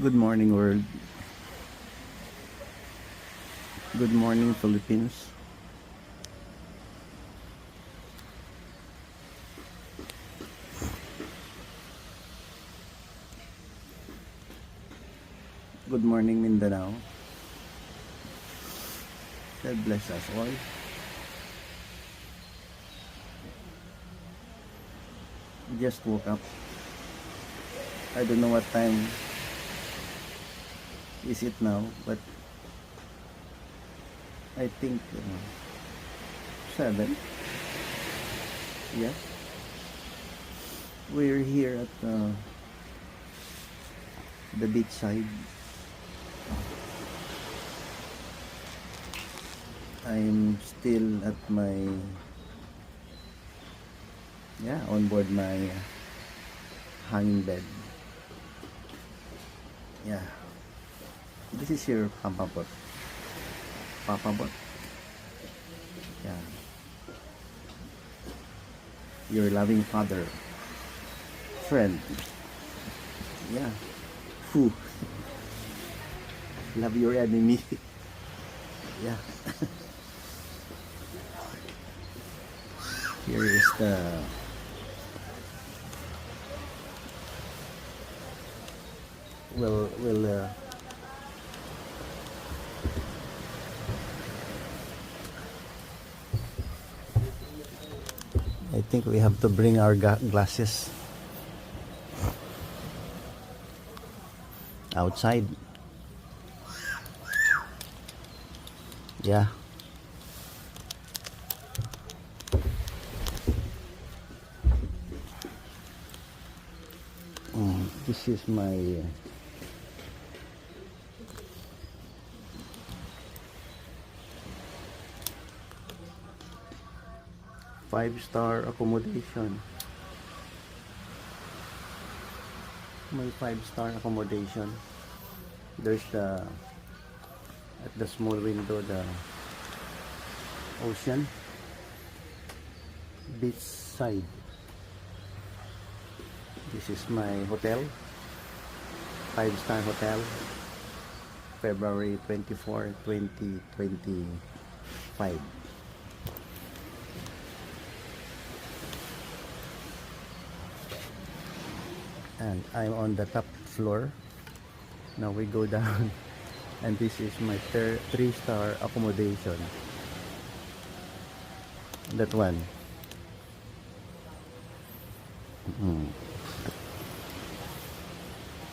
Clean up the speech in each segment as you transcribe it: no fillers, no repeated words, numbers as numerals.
Good morning, world. Good morning, Philippines. Good morning, Mindanao. God bless us all. Just woke up. I don't know what time is it now, but I think 7. Yes. We're here at the beach side. I'm still at my on board my hanging bed. Yeah. This is your Papa Bot. Papa Bot. Yeah. Your loving father. Friend. Yeah. Who? Love your enemy. Yeah. Here is the I think we have to bring our glasses outside. Yeah. This is my five-star accommodation. My five-star accommodation. There's at the small window, the ocean, beach side. This is my hotel, five-star hotel, February 24, 2025. And I'm on the top floor. Now we go down and this is my three-star accommodation. That one.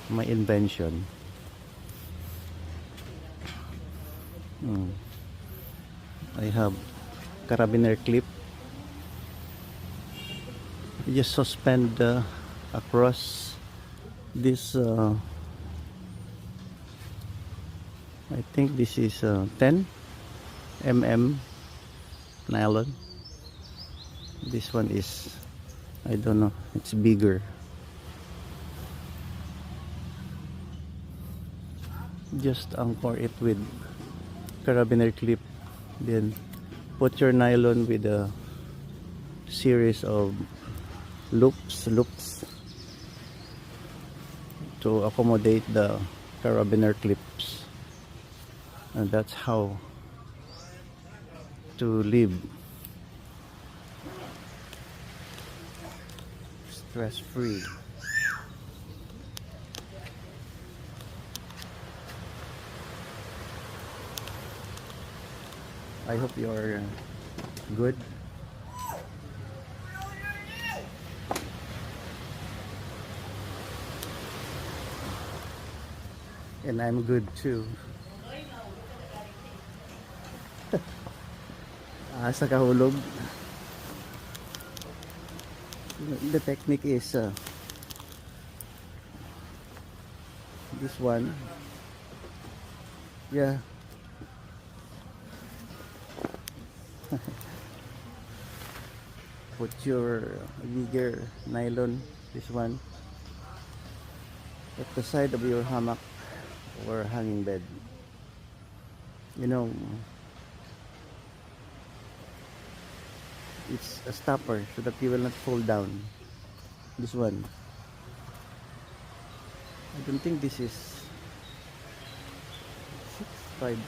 My invention. I have carabiner clip. You just suspend across this I think this is 10 mm nylon. This one is, I don't know, it's bigger. Just anchor it with carabiner clip, then put your nylon with a series of loops to accommodate the carabiner clips, and that's how to live stress free. I hope you're good. And I'm good too. Sa kahulog. The technique is this one. Yeah. Put your bigger nylon, this one, at the side of your hammock or hanging bed. You know, it's a stopper so that you will not fall down. This one, I don't think this is 5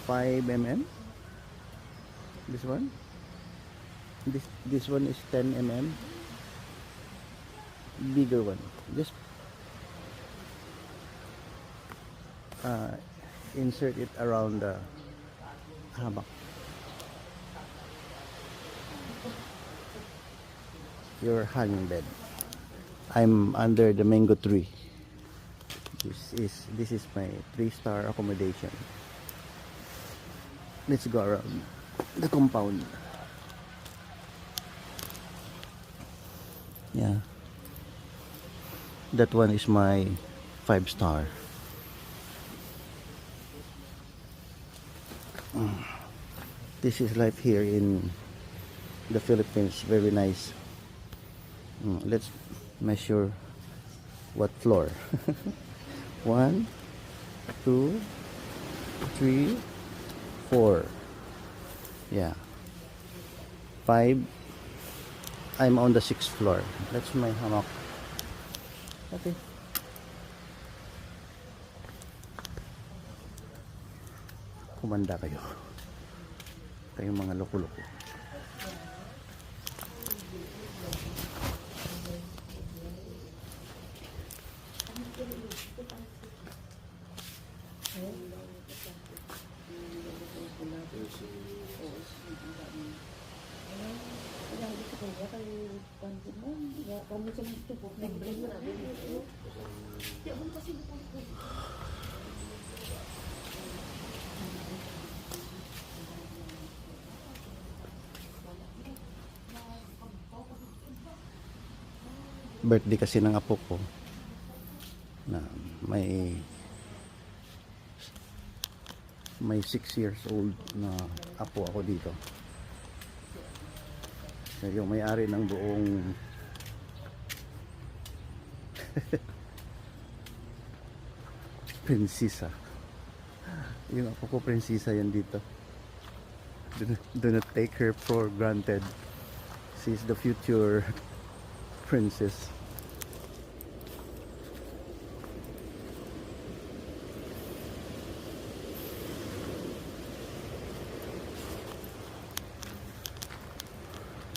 5 mm. This one, this one is 10 mm. Bigger one. Just insert it around the hammock. Your hanging bed. I'm under the mango tree. This is my 3-star accommodation. Let's go around the compound. Yeah. That one is my 5-star. This is life here in the Philippines. Very nice. Let's measure what floor. 1, 2, 3, 4. Yeah. 5. I'm on the 6th floor. That's my hammock. Okay. Kumanda kayo. Kayong mga loko-loko. Birthday kasi ng apo ko na may 6 years old na apo ako dito. So, yung may-ari ng buong prinsesa. Yung apo ko prinsesa yan dito. Do not take her for granted. She's the future princess.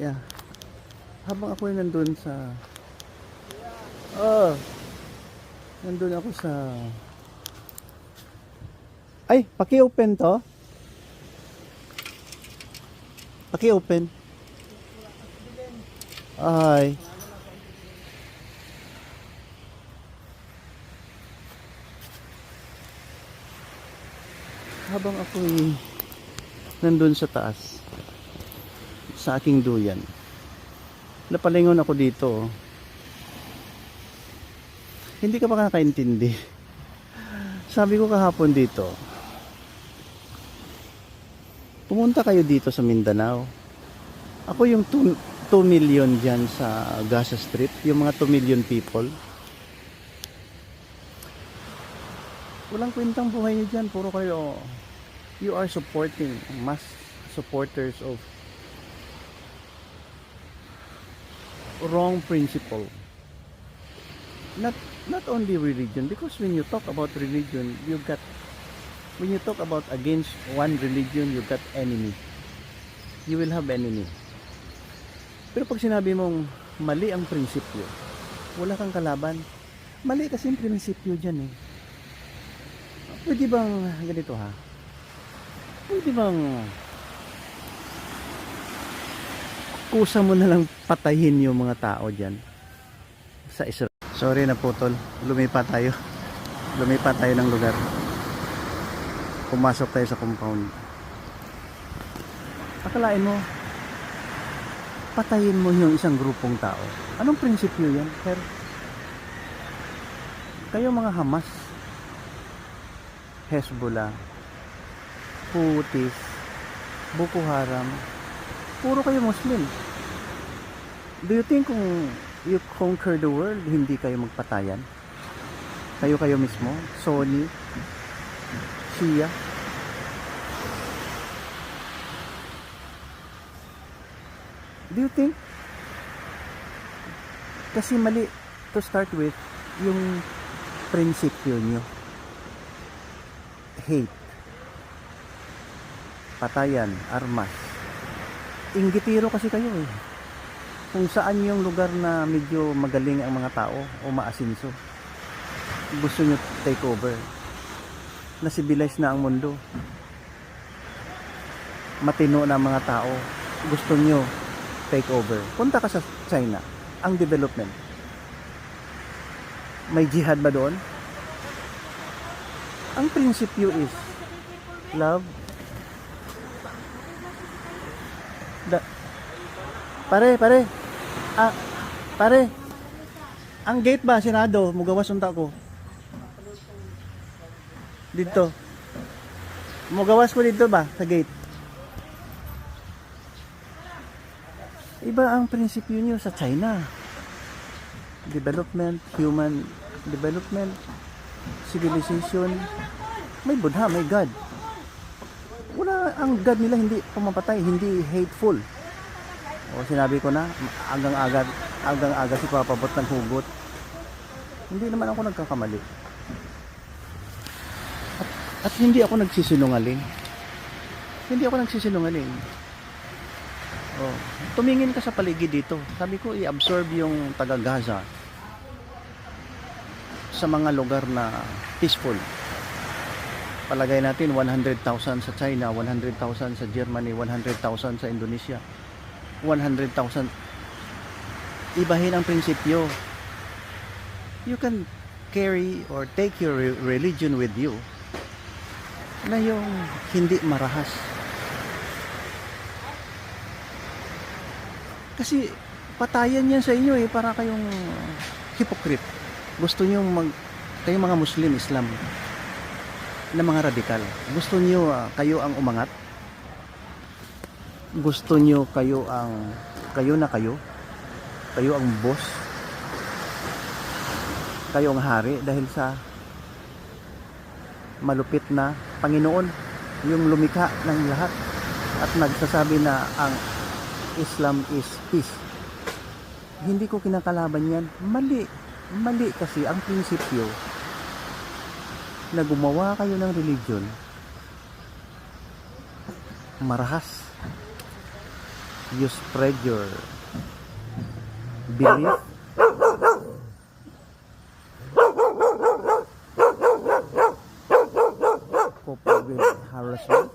Yeah. Habang ako nandun sa nandun ako sa ay, paki-open to. Paki-open. Ay. Habang ako'y nandun sa taas sa aking duyan, napalingon ako dito. Hindi ka pa kakaintindi. Sabi ko kahapon dito, pumunta kayo dito sa Mindanao. Ako yung 2 million dyan sa Gaza Strip, yung mga 2 million people. Walang kwentang buhay nyo dyan. Puro kayo, you are supporting, mass supporters of wrong principle. Not only religion, because when you talk about religion, when you talk about against one religion, you got enemy. You will have enemy. Pero pag sinabi mong mali ang prinsipyo, wala kang kalaban. Mali kasi yung prinsipyo dyan eh. Pwede bang ganito ha? Pwede bang kusa mo na lang patayin yung mga tao dyan sa Israel? Sorry na putol, lumipat tayo ng lugar. Pumasok tayo sa compound. Akalain mo patayin mo yung isang grupong tao. Anong prinsipyo yan? Pero kayo mga Hamas, Hezbollah, Houthis, Boko Haram, puro kayo Muslim. Do you think kung you conquer the world, hindi kayo magpatayan? Kayo mismo, Sunni, Shia. Do you think? Kasi mali to start with yung prinsipyo nyo. hate, patayan, armas. Inggitiro kasi kayo eh. Kung saan yung lugar na medyo magaling ang mga tao o maasinso, gusto nyo take over. Na-civilize na ang mundo. Matino na ang mga tao, gusto nyo take over. Punta ka sa China, ang development. May jihad ba doon? Ang prinsipyo is love. Pare, pare. Ang gate ba sinado? Mugawas unta ko. Dito. Mugawas ko dito ba sa gate? Iba ang prinsipyo niyo sa China. Development, human development, civilization. May Buddha, may God. Wala, ang God nila hindi pumapatay, hindi hateful. O sinabi ko na, hanggang aga si papabot ng hugot. Hindi naman ako nagkakamali. At hindi ako nagsisinungaling. Hindi ako nagsisinungaling. Oh, tumingin ka sa paligid dito. Sabi ko, i-absorb yung taga Gaza sa mga lugar na peaceful. Palagay natin 100,000 sa China, 100,000 sa Germany, 100,000 sa Indonesia. 100,000. Ibahin ang prinsipyo. You can carry or take your religion with you na yung hindi marahas. Kasi patayan yan sa inyo eh, para kayong hypocrite. Gusto nyo kayong mga Muslim, Islam na mga radikal. Gusto nyo kayo ang umangat. Gusto nyo kayo ang boss, kayo ang hari dahil sa malupit na Panginoon, yung lumikha ng lahat at nagsasabi na ang Islam is peace. Hindi ko kinakalaban yan. Mali kasi ang prinsipyo na gumawa kayo ng religion marahas. You spread your belief. Couple with harassment.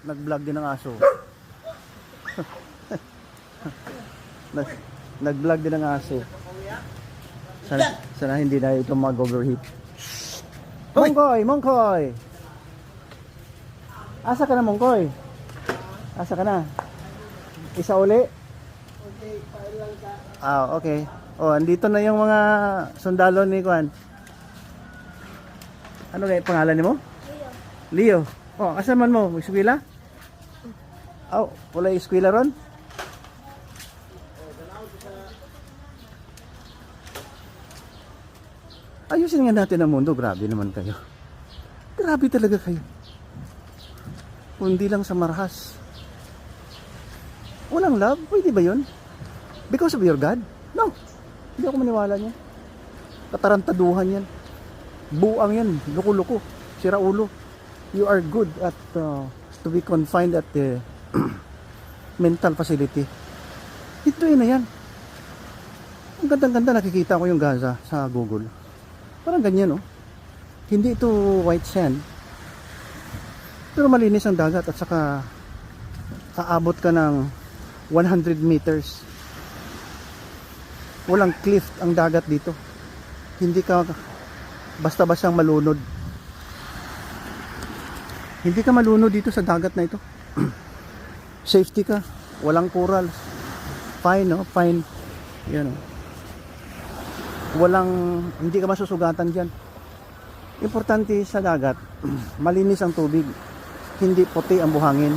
Nag-vlog din ng aso. Nag-vlog din ng aso. Sana hindi na ito mag-overheat. Mongkoy! Asa ka na, Mongkoy? Asa ka na? Isa uli? Okay. Andito na yung mga sundalo ni Juan. Ano kaya pangalan mo? Leo. Asa man mo? Eskwela? Wala eskwela ron? Ayusin nga natin ang mundo. Grabe naman kayo. Grabe talaga kayo. Kundi lang sa marahas. Walang love? Pwede ba yun? Because of your God? No. Hindi ako maniwala niya. Katarantaduhan yan. Buang yan. Luko-luko. Siraulo. You are good at to be confined at the mental facility. Ito yun na yan. Ang gandang-ganda nakikita ko yung Gaza sa Google. Parang ganyan, no? Hindi ito white sand. Pero malinis ang dagat at saka aabot ka ng 100 meters. Walang cliff ang dagat dito. Hindi ka basta-basta malunod. Hindi ka malunod dito sa dagat na ito. Safety ka. Walang coral. Fine, no? Fine. Yan, no? Hindi ka masusugatan dyan. Importante sa dagat, malinis ang tubig. Hindi puti ang buhangin.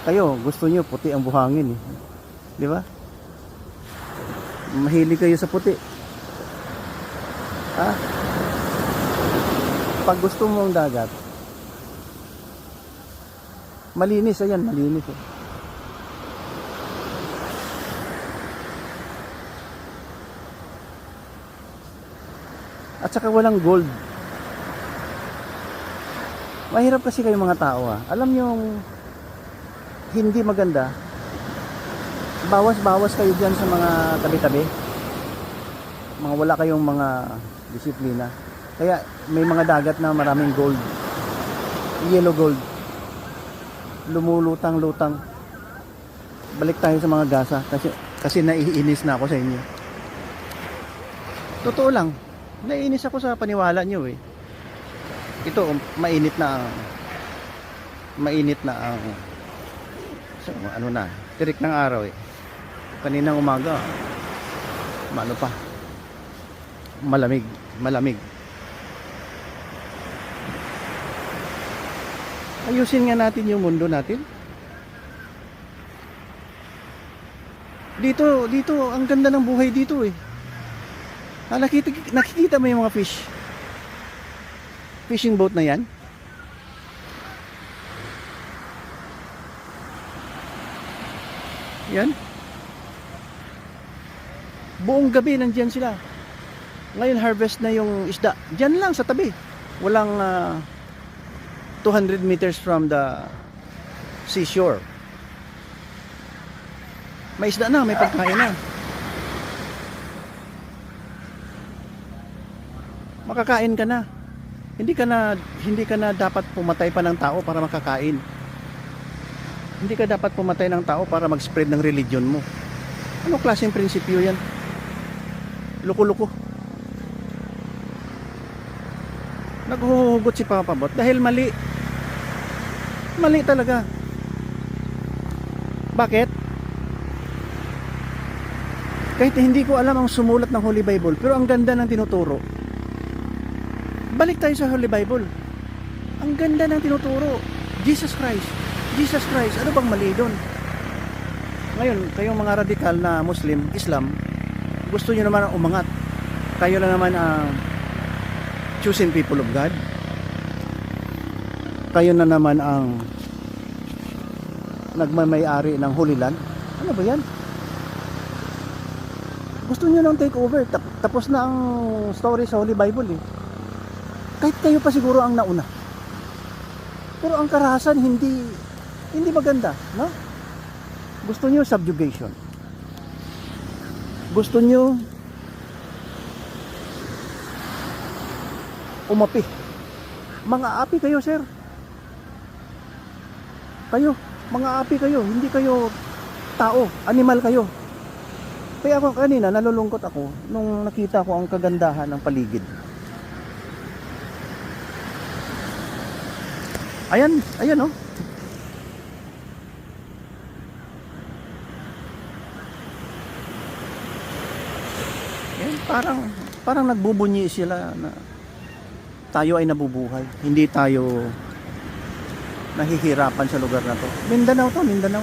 Kayo, gusto nyo puti ang buhangin, eh. Di ba? Mahilig kayo sa puti. Pag gusto mo ang dagat, malinis, ayan, malinis, eh. At saka walang gold. Mahirap kasi kayo mga tao Alam nyo yung hindi maganda. Bawas-bawas kayo dyan sa mga tabi-tabi. Mga wala kayong mga disiplina. Kaya may mga dagat na maraming gold. Yellow gold. Lumulutang-lutang. Balik tayo sa mga gasa kasi naiinis na ako sa inyo. Totoo lang. Naiinis ako sa paniwala nyo Ito mainit na so, ano na, tirik ng araw Kaninang umaga ano pa, malamig. Ayusin nga natin yung mundo natin. Dito ang ganda ng buhay dito nakikita mo yung mga fishing boat na yan. Buong gabi nandiyan sila. Ngayon harvest na yung isda. Diyan lang sa tabi. Walang 200 meters from the seashore. May isda na, may pagkain na. Makakain ka na. Hindi ka na dapat pumatay pa ng tao para makakain. Hindi ka dapat pumatay ng tao para mag-spread ng religion mo. Ano klaseng prinsipyo yan? Loko-loko. Naghuhugot si Papa Bot dahil mali. Mali talaga. Bakit? Kahit hindi ko alam ang sumulat ng Holy Bible, pero ang ganda ng tinuturo. Balik tayo sa Holy Bible. Ang ganda ng tinuturo. Jesus Christ. Ano bang mali doon? Ngayon, kayong mga radikal na Muslim, Islam, gusto nyo naman umangat. Kayo lang naman ang chosen people of God. Kayo na naman ang nagmamay-ari ng Holy Land. Ano ba yan? Gusto nyo nang take over. Tapos na ang story sa Holy Bible Kahit kayo pa siguro ang nauna. Pero ang karahasan hindi maganda, no? Gusto nyo subjugation. Gusto nyo umapi. Mga api kayo, sir. Mga api kayo, hindi kayo tao, animal kayo. Kaya ako kanina nalulungkot ako nung nakita ko ang kagandahan ng paligid. Ayan parang nagbubunyi sila na tayo ay nabubuhay. Hindi tayo nahihirapan sa lugar na to. Mindanao.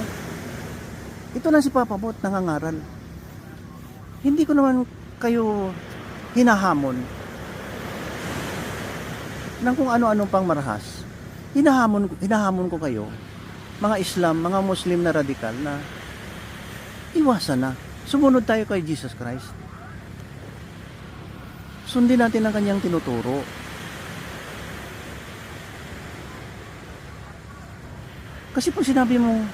Ito na si Papa Bot nangangaral. Hindi ko naman kayo hinahamon ng kung ano-anong pang marahas. Hinahamon ko kayo, mga Islam, mga Muslim na radikal, na iwasan na. Sumunod tayo kay Jesus Christ. Sundin natin ang kanyang tinuturo. Kasi pag sinabi mo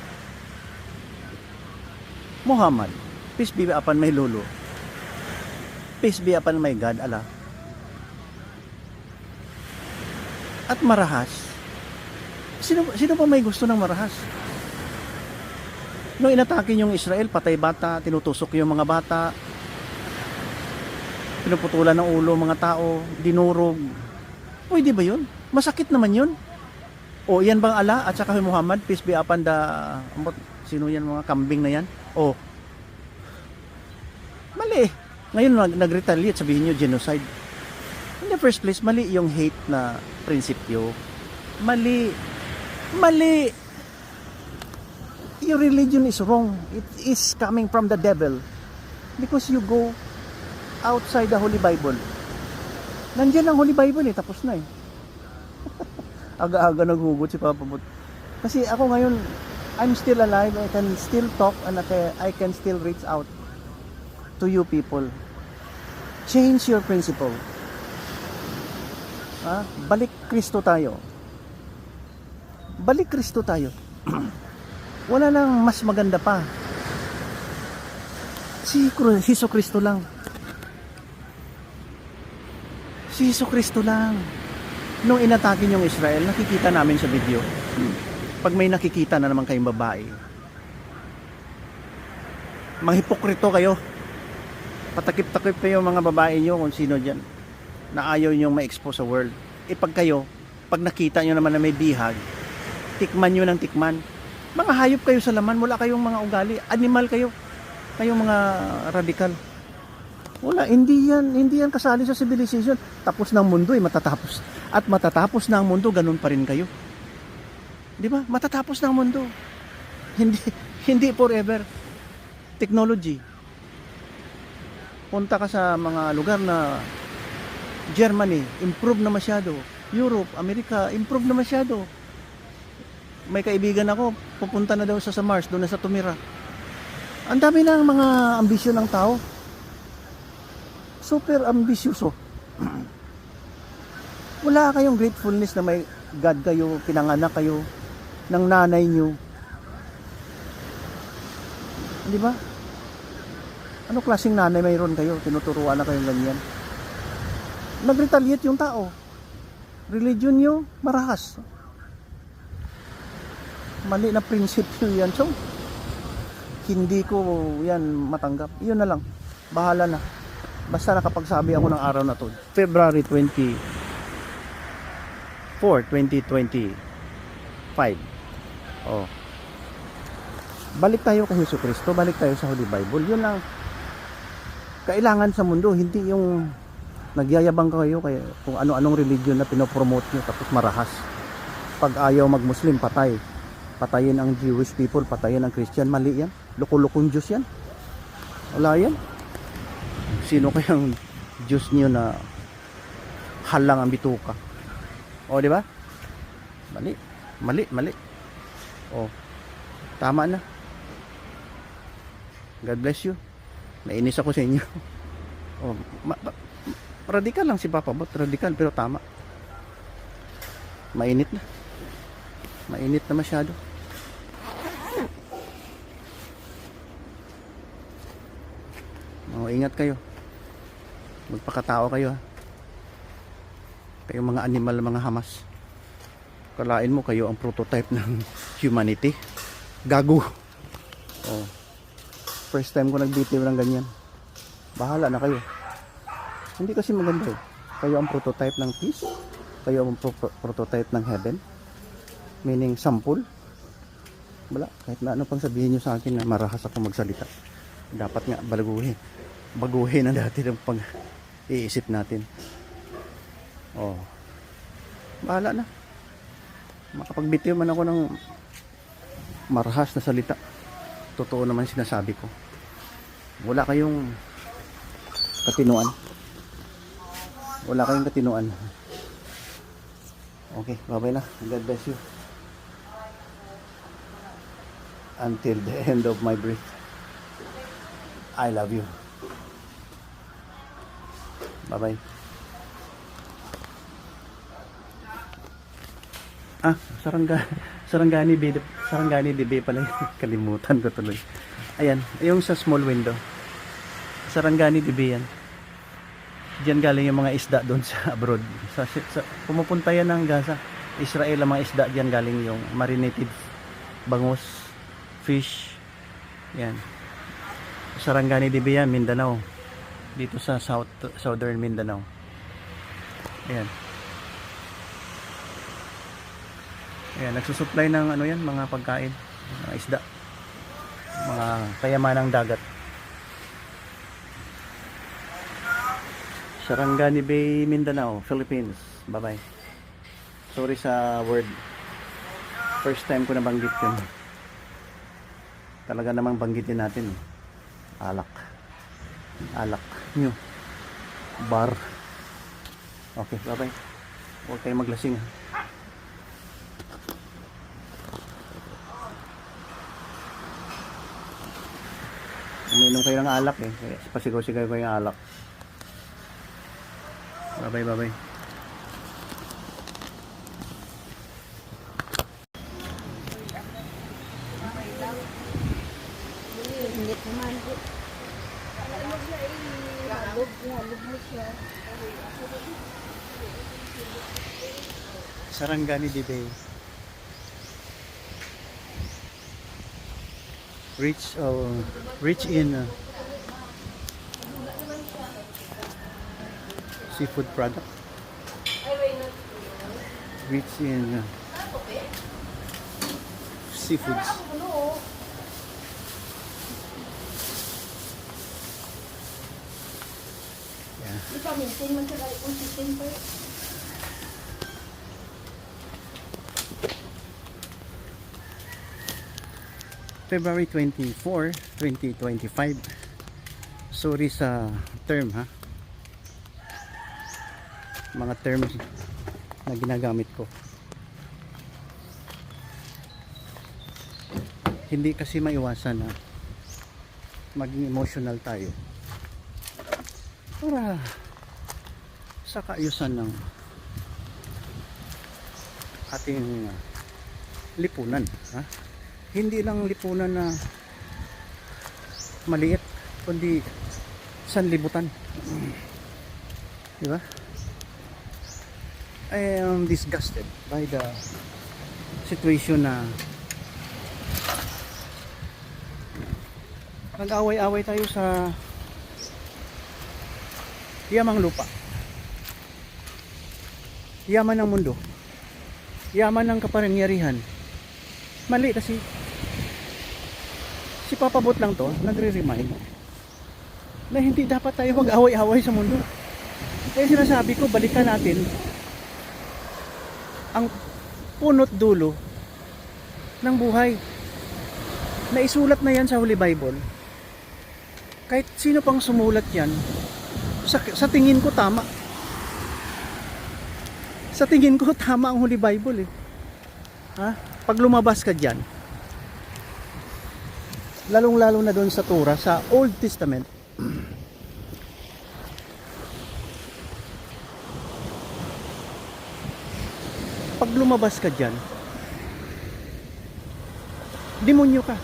Muhammad, peace be upon my lolo, peace be upon my God, Allah, at marahas, sino pa may gusto ng marahas? Nung inatake yung Israel, patay bata, tinutusok yung mga bata, pinuputulan ng ulo mga tao, dinurog. Pwede ba yun? Masakit naman yun. O yan bang Allah at saka Muhammad, peace be upon the sino yan, mga kambing na yan? O mali. Ngayon nag-retaliate, sabihin nyo genocide. In the first place, mali yung hate na prinsipyo. Mali. Your religion is wrong. It is coming from the devil. Because you go outside the Holy Bible. Nandiyan ang Holy Bible tapos na Aga-aga naghugot si Papa Bot. Kasi ako ngayon, I'm still alive. I can still talk and I can still reach out to you people. Change your principle. Balik Kristo tayo. Balik Kristo tayo. Wala nang mas maganda pa. Si Hesus Kristo lang. Si Hesus Kristo lang. Nung inatake yung Israel, nakikita namin sa video. Pag may nakikita na naman kayong babae, mga hipokrito kayo. Patakip-takip kayo mga babae nyo kung sino dyan na ayaw nyo ma-expose sa world. Pag kayo, pag nakita nyo naman na may bihag, tikman nyo ng tikman. Mga hayop kayo sa laman, wala kayong mga ugali. Animal kayo. Kayong mga radikal. Wala, hindi yan kasali sa civilization. Tapos ng mundo matatapos. At matatapos na ang mundo, ganun pa rin kayo. Di ba? Matatapos na ang mundo. Hindi forever. Technology. Punta ka sa mga lugar na Germany, improve na masyado. Europe, Amerika, improve na masyado. May kaibigan ako, pupunta na daw sa Mars, doon na sa tumira. Ang dami na mga ambisyon ng tao. Super ambisyoso. Wala kayong gratefulness na may God kayo, pinanganak kayo ng nanay nyo. Di ba? Ano klaseng nanay mayroon kayo? Tinuturuan na kayong ganyan. Nag-retaliate yung tao. Religion nyo, marahas. Mali na prinsipyo yan. So, hindi ko yan matanggap. Yun na lang. Bahala na. Basta nakapagsabi ako ng araw na to. February 24, 2025. Oh. Balik tayo kay Hesus Kristo. Balik tayo sa Holy Bible. Yun lang. Kailangan sa mundo, hindi yung nagyayabang kayo kaya kung ano-anong religion na pinopromote nyo tapos marahas. Pag ayaw mag-Muslim, patay. Patayin ang Jewish people, patayin ang Christian. Mali yan. Loko-lokong Diyos yan. Wala yan. Sino kayang Diyos niyo na halang ang bituka? O, di ba? Mali. O, tama na. God bless you. Nainis ako sa inyo. Oh, radikal lang si Papa Bot, radikal pero tama. Mainit na masyado. Ingat kayo. Magpakatao kayo, ha. Kayong mga animal, mga hamas. Kalain mo kayo ang prototype ng humanity. Gago. Oh. First time ko nagbitiw ng ganyan. Bahala na kayo. Hindi kasi maganda eh. Kayo ang prototype ng peace. Kayo ang prototype ng heaven. Meaning sample. Wala. Kahit na ano pang sabihin nyo sa akin na marahas ako magsalita. Dapat nga baguhin ang dati ng pag-iisip natin. Oh. Bahala na. Makapagbitiw man ako ng marahas na salita. Totoo naman sinasabi ko. Wala kayong katinuan. Okay, bye-bye na. God bless you. Until the end of my breath. I love you. Bye-bye. Sarangani DB pala. Kalimutan ko tuloy. Ayan, yung sa small window. Sarangani DB yan. Diyan galing yung mga isda doon sa abroad. Pumupunta yan ng Gaza. Israel ang mga isda diyan galing yung marinated bangus, fish. Yan. Sarangani DB yan, Mindanao. Dito sa southern Mindanao. Ayan. Ayan, nagsusupply ng ano yan, mga pagkain, mga isda, mga kayamanang dagat. Sarangani Bay, Mindanao, Philippines. Bye-bye. Sorry sa word. First time ko nabanggit yun. Talaga namang banggitin natin. Alak. Nyo. Bar. Okay, bye-bye. Huwag kayo maglasing, ha. Uminom kayo ng alak eh. Pasigaw-sigaw kayo ng alak. Bye-bye. Mandi. Alam siya halog mo siya. Sarangani di Bay. Rich in seafood product. Rich in seafoods. Yeah. Di pa mintin man siya kung sitin pa. February 24, 2025. Sorry sa term ha. Mga terms na ginagamit ko. Hindi kasi maiwasan na maging emotional tayo para sa kaayusan ng ating lipunan ha? Hindi lang lipunan na maliit kundi sanlibutan, di ba? I am disgusted by the situation na nag-away-away tayo sa yamang lupa, yaman ng mundo, yaman ng kapangyarihan. Mali kasi si Papa Bot lang to nagre-remind na hindi dapat tayo mag-away-away sa mundo. Kaya sinasabi ko, balikan natin ang punot dulo ng buhay. Naisulat na yan sa Holy Bible. Kahit sino pang sumulat yan, sa tingin ko tama. Sa tingin ko tama ang Holy Bible eh. Ha? Pag lumabas ka dyan, lalong-lalo na doon sa Torah, sa Old Testament, pag lumabas ka dyan, demonyo ka,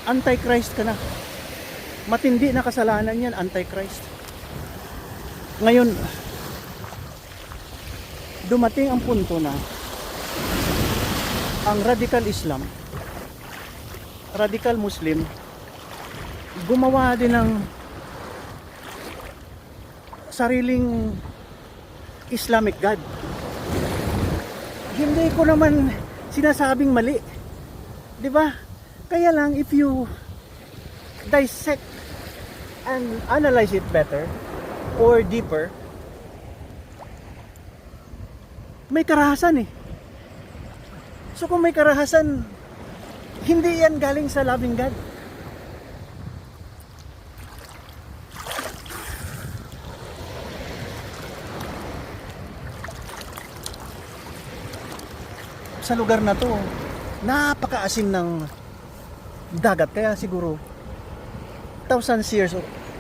antichrist ka na, matindi na kasalanan yan, antichrist. Ngayon dumating ang punto na ang radical Islam, radical Muslim, gumawa din ng sariling Islamic God. Hindi ko naman sinasabing mali, di ba? Kaya lang, if you dissect and analyze it better or deeper, may karahasan eh. So kung may karahasan, hindi yan galing sa loving God. Sa lugar na to, napakaasim ng dagat. Kaya siguro thousands years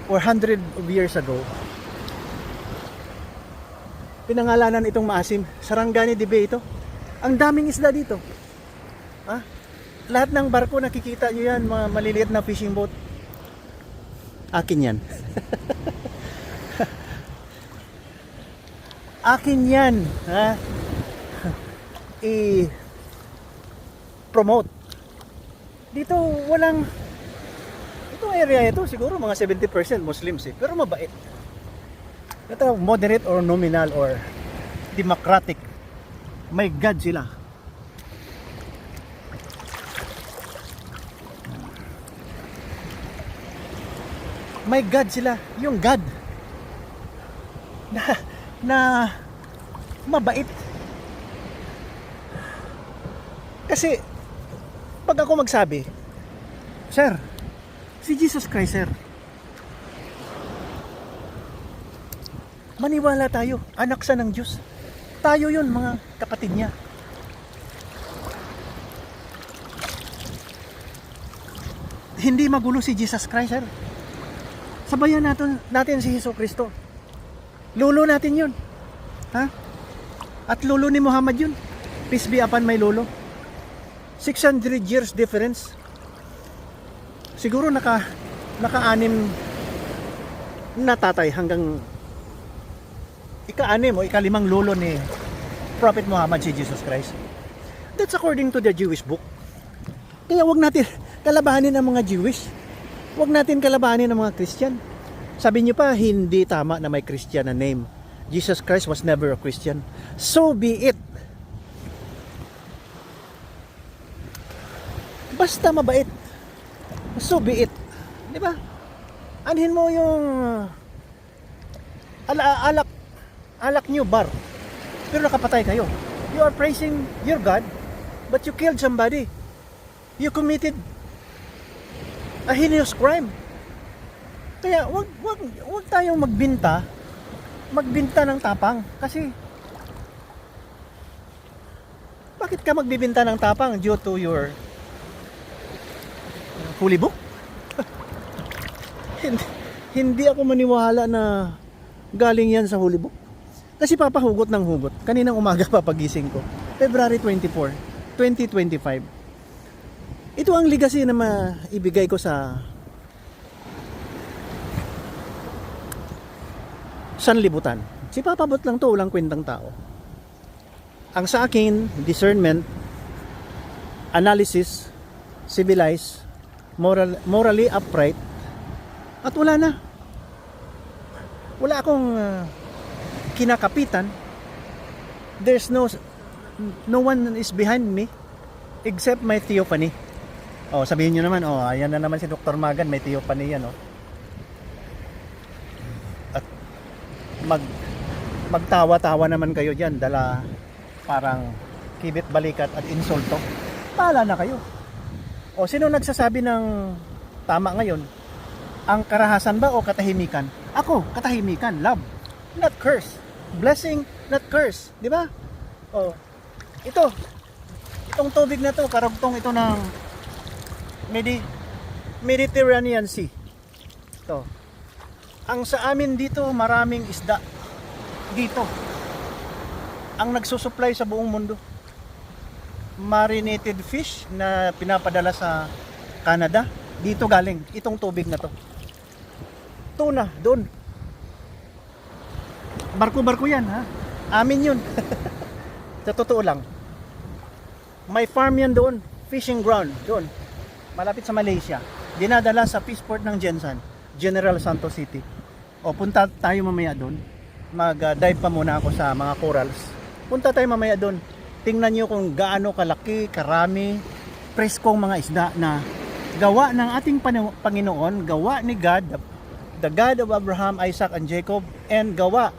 or hundred of years ago, pinangalanan itong maasim. Sarangani de Bay ito. Ang daming isda dito. Ha? Lahat ng barko nakikita nyo yan, mga maliliit na fishing boat. Akin yan. Akin yan. Ha? I-promote. Dito walang, itong area ito siguro mga 70% Muslims eh, pero mabait. Ito moderate or nominal or democratic. May God sila. May God sila, yung God na mabait. Kasi pag ako magsabi, sir, si Jesus Christ, sir, maniwala tayo, anak sa ng Diyos. Tayo yun, mga kapatid niya. Hindi magulo si Jesus Christ, sir. Sabayan natin si Hesus Kristo. Lolo natin yun. Ha? At lolo ni Muhammad yun. Peace be upon my lolo. 600 years difference. siguro naka-anim na tatay hanggang ika-anim o ika-limang lolo ni Prophet Muhammad si Jesus Christ. That's according to the Jewish book. Kaya wag natin kalabahanin ang mga Jewish. Wag natin kalabahanin ang mga Christian. Sabi niyo pa, hindi tama na may Christian na name. Jesus Christ was never a Christian. So be it. Basta mabait. So be it. Di ba? Anhin mo yung alak nyo bar. Pero nakapatay kayo. You are praising your God, but you killed somebody. You committed a heinous crime. Kaya wag tayong magbinta ng tapang kasi bakit ka magbibinta ng tapang due to your holy book? hindi ako maniwala na galing yan sa holy book. Kasi papahugot ng hugot. Kaninang umaga papagising ko. February 24, 2025. Ito ang legacy na maibigay ko sa sanlibutan. Si papabot lang to, walang kwentang tao. Ang sa akin, discernment, analysis, civilized, morally upright, at wala na. Wala akong kinakapitan. There's no one is behind me except my theophany. Oh, sabihin niyo naman, oh, ayan na naman si Dr. Magan, may theophany yan, oh. At magtawa-tawa naman kayo diyan, dala parang kibit balikat at insulto. Pala na kayo. O sino nagsasabi ng tama ngayon? Ang karahasan ba o katahimikan? Ako, katahimikan, love, not curse. Blessing, not curse, di ba? Oh. Itong tubig na to, karugtong ito ng Mediterranean Sea. Ito. Ang sa amin dito, maraming isda. Dito. Ang nagsusupply sa buong mundo. Marinated fish na pinapadala sa Canada. Dito galing. Itong tubig na to. Tuna, doon. Barko-barko yan, ha? Amin yun. Sa totoo lang. May farm yan doon. Fishing ground, doon. Malapit sa Malaysia. Dinadala sa Peaceport ng Jensan, General Santos City. O punta tayo mamaya doon. Mag-dive pa muna ako sa mga corals. Punta tayo mamaya doon. Tingnan nyo kung gaano kalaki, karami, preskong mga isda na gawa ng ating Panginoon, gawa ni God, the God of Abraham, Isaac, and Jacob, and gawa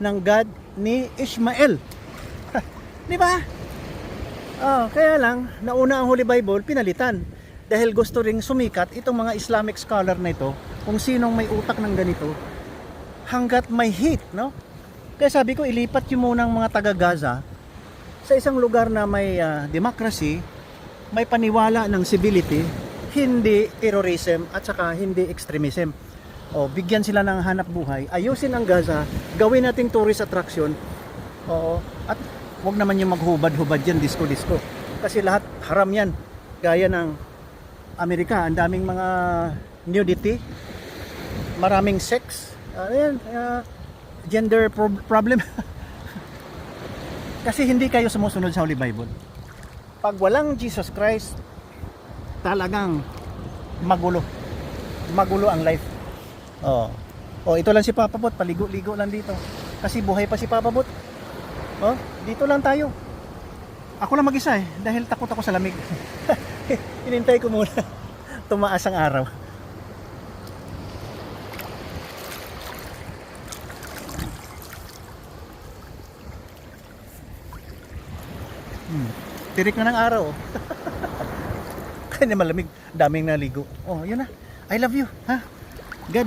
ng God ni Ishmael. Di ba? Oh, kaya lang, nauna ang Holy Bible, pinalitan. Dahil gusto ring sumikat itong mga Islamic scholar na ito, kung sinong may utak ng ganito, hanggat may hate, no? Kaya sabi ko, ilipat yung munang mga taga-Gaza sa isang lugar na may democracy, may paniwala ng civility, hindi terrorism, at saka hindi extremism. O, bigyan sila ng hanap buhay, ayusin ang Gaza, gawin nating tourist attraction, oo, at wag naman yung maghubad-hubad yan, disco-disco. Kasi lahat haram yan, gaya ng Amerika, ang daming mga nudity, maraming sex, gender problem. Kasi hindi kayo sumusunod sa Holy Bible. Pag walang Jesus Christ, talagang magulo ang life. Oh, ito lang si Papa Bot, paligo-ligo lang dito. Kasi buhay pa si Papa Bot. Oh, dito lang tayo. Ako lang mag-isa dahil takot ako sa lamig. Hinintay ko muna tumaas ang araw. Tirik na ng araw. Kaya malamig, daming naligo. Oh, yun na. I love you, ha?